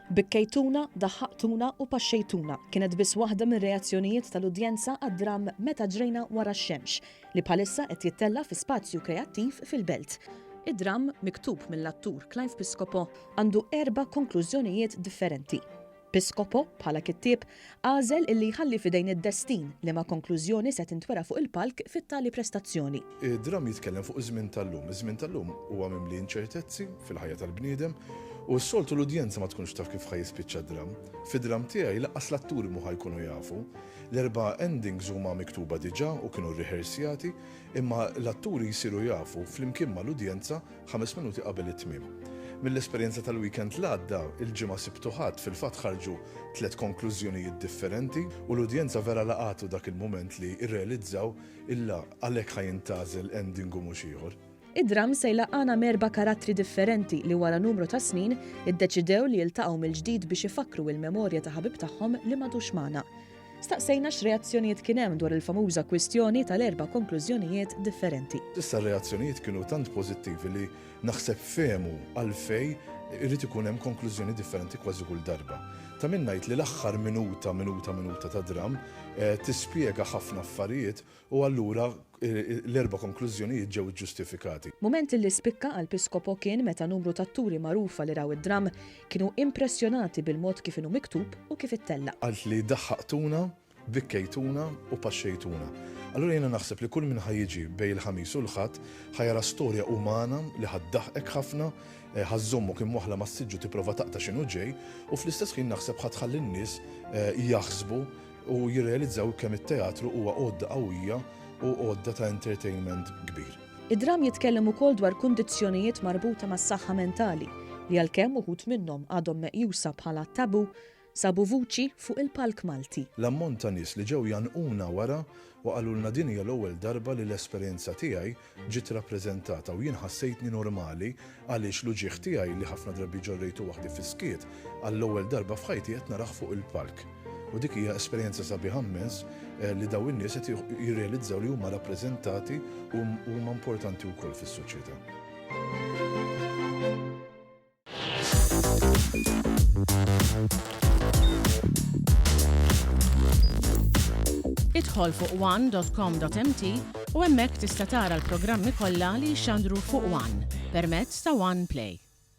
Bikkejtuna, daħħaqtuna u paxxejtuna kienet biss waħda mir reazzjonijiet tal-udjenza għad-dram Meta ġrejna wara x-xemx li bħalissa qed jittella fi spazju kreattiv fil-Belt. Id-dram miktub mill-attur Clive Piscopo għandu 4 konklużjonijiet differenti. Piscopo bħala kittieb għażel illi jħalli fidejn id-destin li ma' konklużjoni se tintwera fuq il-palk fit-tali prestazzjoni. Id-dram jitkellem fuq iż-żmien tal-lum. Iż-żmien tal-lum huwa mimli inċertezzi fil-ħajja tal-bniedem u s-soltu l-udjenza ma tkunx taf kif ħajjispiċċa d-dram. Fid-dram tiegħi laqqas l-atturi mhu ħajkunu jafu. L-4 endings huma miktuba diġà u kienu rriħersjati, imma l-atturi jsiru jafu flimkien mal-udjenza 5 minuti qabel it-tmiem. Mill-esperjenza tal-weekend l-għadda, il-ġimgħa Sibtu Ħadd fil-fatt ħarġu 3 konklużjonijiet differenti u l-udjenza vera laqatu dak il-mument li irrealizzaw illa għalhekk ħajintażel ending u mhux ieħor. Id-dram se jlaqgħana m'4 karattri differenti li wara numru ta' snin iddeċidew li jiltaqgħu mill-ġdid biex ifakru il-memorja ta' ħabib tagħhom li m'għadux magħna. Staqsejna x'reazzjonijiet kien hemm dwar il-famuża kwistjoni tal-4 konklużjonijiet differenti. Issa r-reazzjonijiet kienu tant pożittivi li naħseb fehmu għalfej irid ikun hemm konklużjoni differenti kważi kull darba. Ta' min ngħid li l-aħħar minuta ta' dram tispjega ħafna affarijiet u allura l-4 konklużjonijiet ġew ġustifikati. Mument li spikka għal Piscopo kien meta numru ta' atturi magħrufa li raw id-dram kienu impressjonati bil-mod kif inhu miktub u kif ittella. Qalt li daħħaqtuna, bikkejtuna u paxxejtuna. Allura jiena naħseb li kull min ħajjiġi bejn il-ħamis u l-ħadd ħajara storja umana li ħaddaħqek ħafna, ħażommu kien waħla ma s-siġġu tipprova taqta' x'inhu ġej u fl-istess ħin naħseb ħadħalli n-nies jaħsbu u jirrealizzaw kemm it-teatru huwa għodda qawwija u għodda ta' entertainment kbir. Id-dram jitkellem ukoll dwar kundizzjonijiet marbuta mas-saħħa mentali li għalkemm uħud minnhom għadhom meqjusa bħala tabu sabu vuċi fuq il-palk Malti. L-ammont ta' nies li ġew janquna wara u qalulna din hija l-ewwel darba li l-esperjenza tiegħi ġiet rappreżentata u jien ħassejtni normali għaliex l-uġigħ tiegħi li ħafna drabi ġorrejtu waħdi fiskiet għall-ewwel darba f'ħajti qed naraħ fuq il-palk. U dik hija esperjenza sabiħa immens li daw in-nies qed jirrealizzaw li huma rappreżentati u huma importanti wkoll fis-soċjetà. Idħol fuq one.com.mt u hemmhekk tista' tara l-programmi kollha li jxandru fuq One permezz ta' One Play.